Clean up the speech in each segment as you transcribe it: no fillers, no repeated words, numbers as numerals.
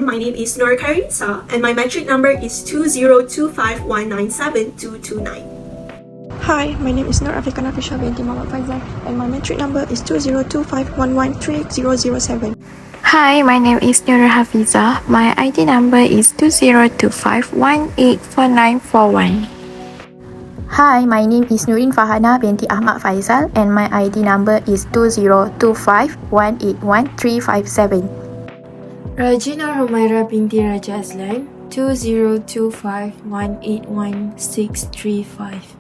my name is Nur Karisa, and my metric number is 2025197229. Hi, my name is Nur Afiqana Fisha binti Muhammad Faizal, and my metric number is 2025113007. Hi, my name is Nur Hafiza. My ID number is 2025184941. Hi, my name is Nurin Fahana binti Ahmad Faisal and my ID number is 2025181357. Rajina Humaira binti Raja Aslan 2025181635.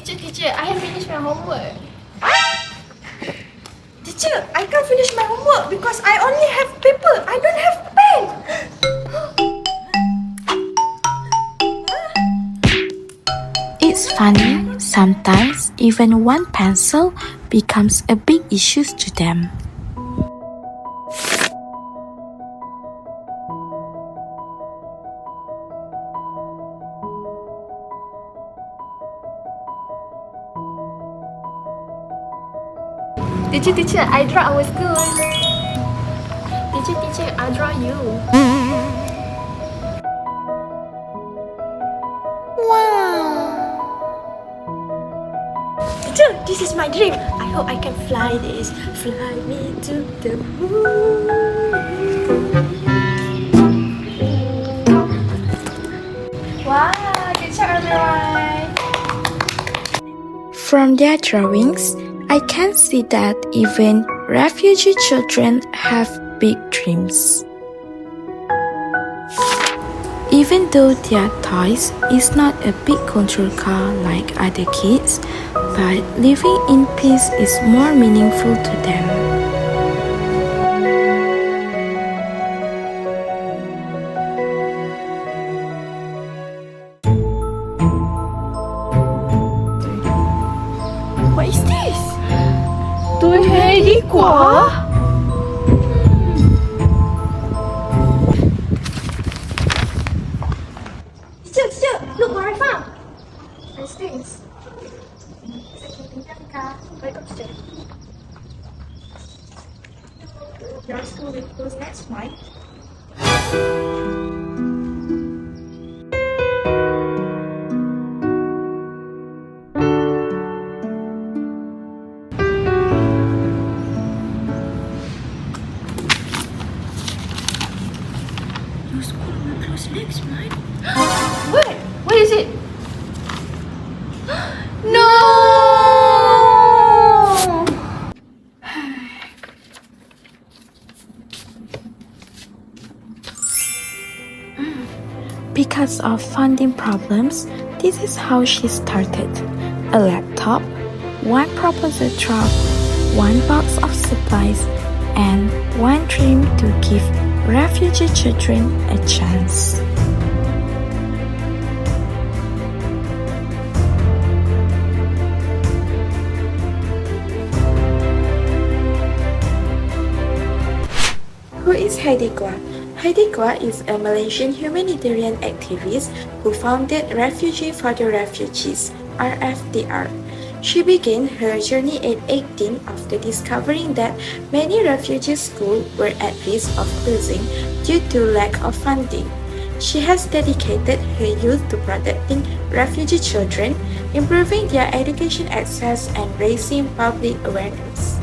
Teacher, I have finished my homework. Teacher, I can't finish my homework because I only have paper. I don't have pen. It's funny, sometimes even one pencil becomes a big issue to them. Teacher, I draw our school. Teacher, I draw you. Teacher, this is my dream. I hope I can fly this. Fly me to the moon. Wow, good job everyone. From their drawings, I can see that even refugee children have big dreams. Even though their toys is not a big control car like other kids, but living in peace is more meaningful to them. What is this? To Heidy Quah? Teacher, look what I found. Nice things. Right upstairs. Your school will close next month. Your school will close next month? What? What is it? No! Because of funding problems, this is how she started. A laptop, one proposal truck, one box of supplies, and one dream to give refugee children a chance. Who is Heidy Quah? Heidy Quah is a Malaysian humanitarian activist who founded Refugee for the Refugees, RFDR. She began her journey at 18 after discovering that many refugee schools were at risk of closing due to lack of funding. She has dedicated her youth to protecting refugee children, improving their education access, and raising public awareness.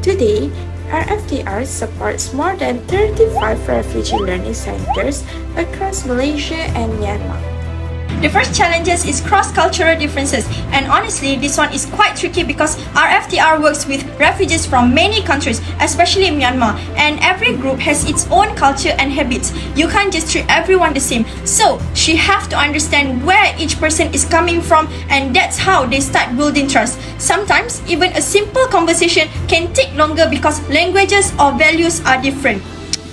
Today, RFDR supports more than 35 refugee learning centers across Malaysia and Myanmar. The first challenges is cross-cultural differences, and honestly, this one is quite tricky because our FTR works with refugees from many countries, especially Myanmar, and every group has its own culture and habits. You can't just treat everyone the same. So, she have to understand where each person is coming from, and that's how they start building trust. Sometimes, even a simple conversation can take longer because languages or values are different.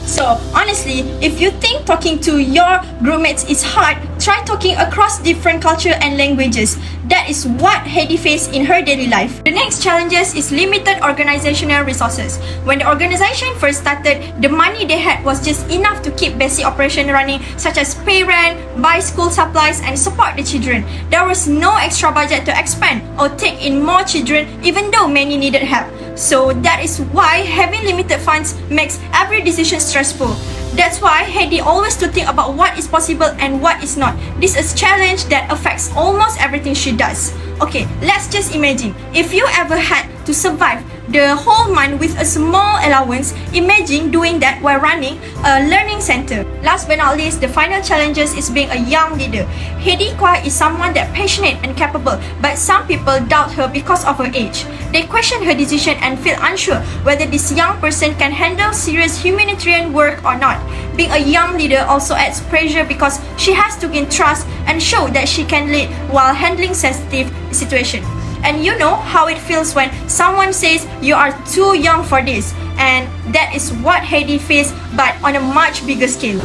So, honestly, if you think talking to your groupmates is hard, try talking across different culture and languages. That is what Heidy faced in her daily life. The next challenges is limited organizational resources. When the organization first started, the money they had was just enough to keep basic operation running, such as pay rent, buy school supplies, and support the children. There was no extra budget to expand or take in more children, even though many needed help. So that is why having limited funds makes every decision stressful. That's why Heidy always to think about what is possible and what is not. This is a challenge that affects almost everything she does. Okay, let's just imagine if you ever had to survive the whole month with a small allowance. Imagine doing that while running a learning center. Last but not least, the final challenges is being a young leader. Heidy Quah is someone that passionate and capable, but some people doubt her because of her age. They question her decision and feel unsure whether this young person can handle serious humanitarian work or not. Being a young leader also adds pressure because she has to gain trust and show that she can lead while handling sensitive situations. And you know how it feels when someone says you are too young for this, and that is what Heidy faced, but on a much bigger scale.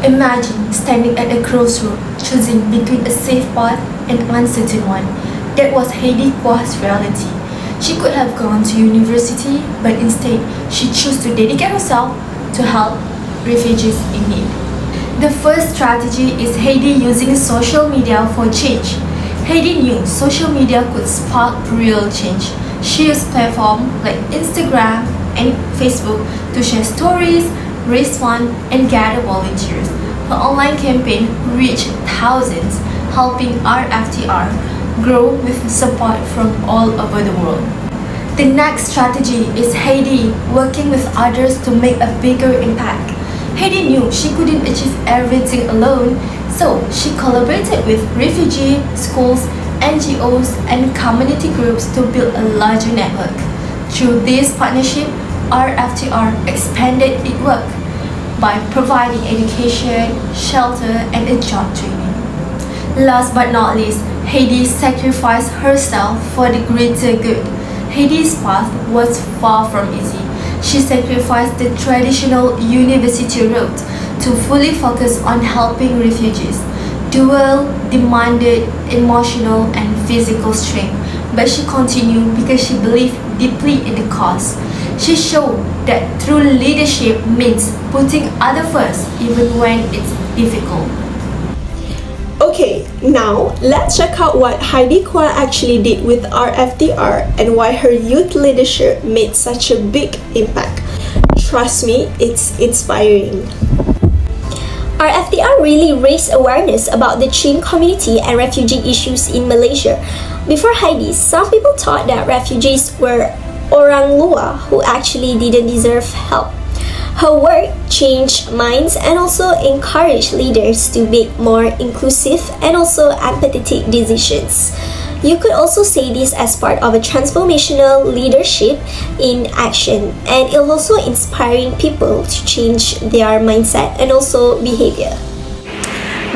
Imagine standing at a crossroad, choosing between a safe path and uncertain one. That was Heidy Quah's reality. She could have gone to university, but instead, she chose to dedicate herself to help refugees in need. The first strategy is Heidy using social media for change. Heidy knew social media could spark real change. She used platforms like Instagram and Facebook to share stories, raise funds, and gather volunteers. Her online campaign reached thousands, helping our FTR grow with support from all over the world. The next strategy is Heidy working with others to make a bigger impact. Heidy knew she couldn't achieve everything alone, so she collaborated with refugee schools, NGOs, and community groups to build a larger network. Through this partnership, our FTR expanded its work by providing education, shelter, and a job training. Last but not least, Heidy sacrificed herself for the greater good. Heidy's path was far from easy. She sacrificed the traditional university route to fully focus on helping refugees. Duel demanded emotional and physical strength, but she continued because she believed deeply in the cause. She showed that true leadership means putting others first even when it's difficult. Okay, now let's check out what Heidy Quah actually did with our FTR and why her youth leadership made such a big impact. Trust me, it's inspiring. Our FTR really raised awareness about the Chin community and refugee issues in Malaysia. Before Heidy, some people thought that refugees were orang luar who actually didn't deserve help. Her work changed minds and also encouraged leaders to make more inclusive and also empathetic decisions. You could also say this as part of a transformational leadership in action, and it's also inspiring people to change their mindset and also behavior.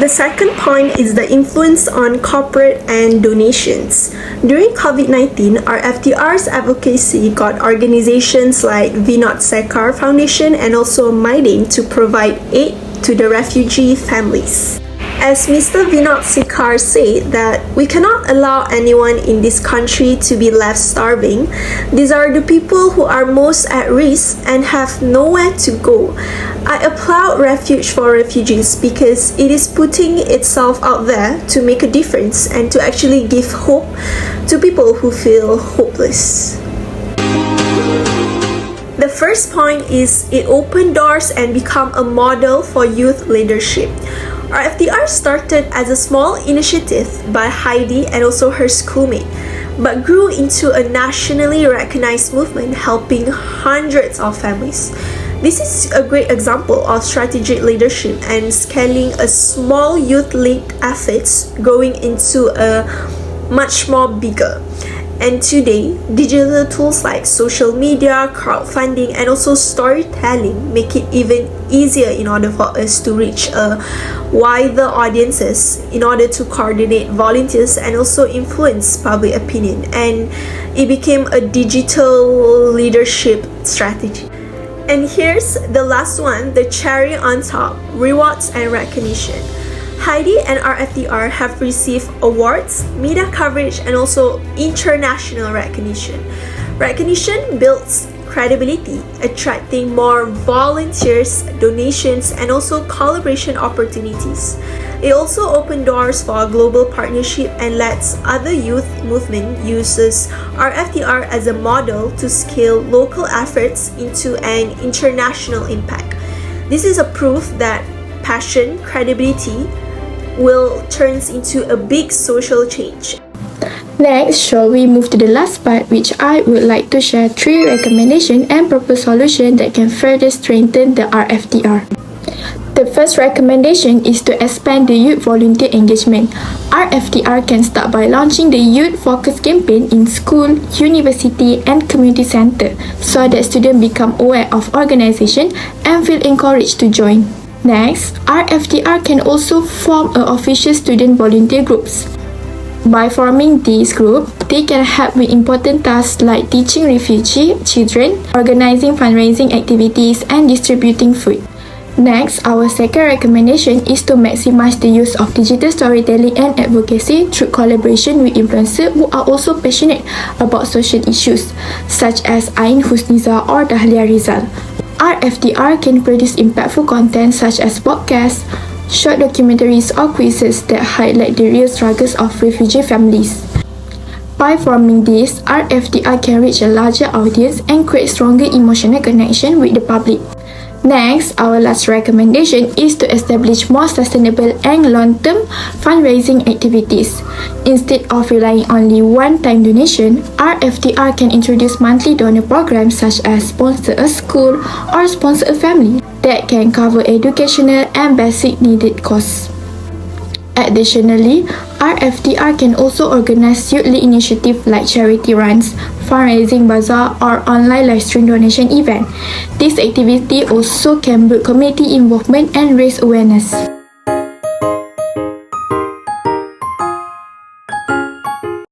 The second point is the influence on corporate and donations. During COVID-19, our FTR's advocacy got organizations like Vinod Sekar Foundation and also Mydin to provide aid to the refugee families. As Mr. Vinod Sekar said that we cannot allow anyone in this country to be left starving. These are the people who are most at risk and have nowhere to go. I applaud Refuge for Refugees because it is putting itself out there to make a difference and to actually give hope to people who feel hopeless. The first point is it opened doors and become a model for youth leadership. Our FTR started as a small initiative by Heidy and also her schoolmate, but grew into a nationally recognized movement helping hundreds of families. This is a great example of strategic leadership and scaling a small youth-led efforts growing into a much more bigger. And today, digital tools like social media, crowdfunding, and also storytelling make it even easier in order for us to reach a wider audiences in order to coordinate volunteers and also influence public opinion. And it became a digital leadership strategy. And here's the last one, the cherry on top, rewards and recognition. Heidy and RFDR have received awards, media coverage, and also international recognition. Recognition builds credibility, attracting more volunteers, donations, and also collaboration opportunities. It also opens doors for a global partnership and lets other youth movement uses RFDR as a model to scale local efforts into an international impact. This is a proof that passion, credibility, will turn into a big social change. Next, shall we move to the last part, which I would like to share 3 recommendations and proposed solutions that can further strengthen the RFDR. The first recommendation is to expand the youth volunteer engagement. RFDR can start by launching the Youth Focus campaign in school, university, and community center so that students become aware of organization and feel encouraged to join. Next, RFDR can also form an official student volunteer groups. By forming these groups, they can help with important tasks like teaching refugee children, organizing fundraising activities, and distributing food. Next, our second recommendation is to maximize the use of digital storytelling and advocacy through collaboration with influencers who are also passionate about social issues, such as Ain Husniza or Dahlia Rizal. RFDR can produce impactful content such as podcasts, short documentaries, or quizzes that highlight the real struggles of refugee families. By forming this, RFDR can reach a larger audience and create stronger emotional connection with the public. Next, our last recommendation is to establish more sustainable and long-term fundraising activities. Instead of relying only one-time donation, RFDR can introduce monthly donor programs such as sponsor a school or sponsor a family that can cover educational and basic needed costs. Additionally, RFDR can also organize youth-led initiatives like charity runs, fundraising bazaar, or online live stream donation event. This activity also can build community involvement and raise awareness.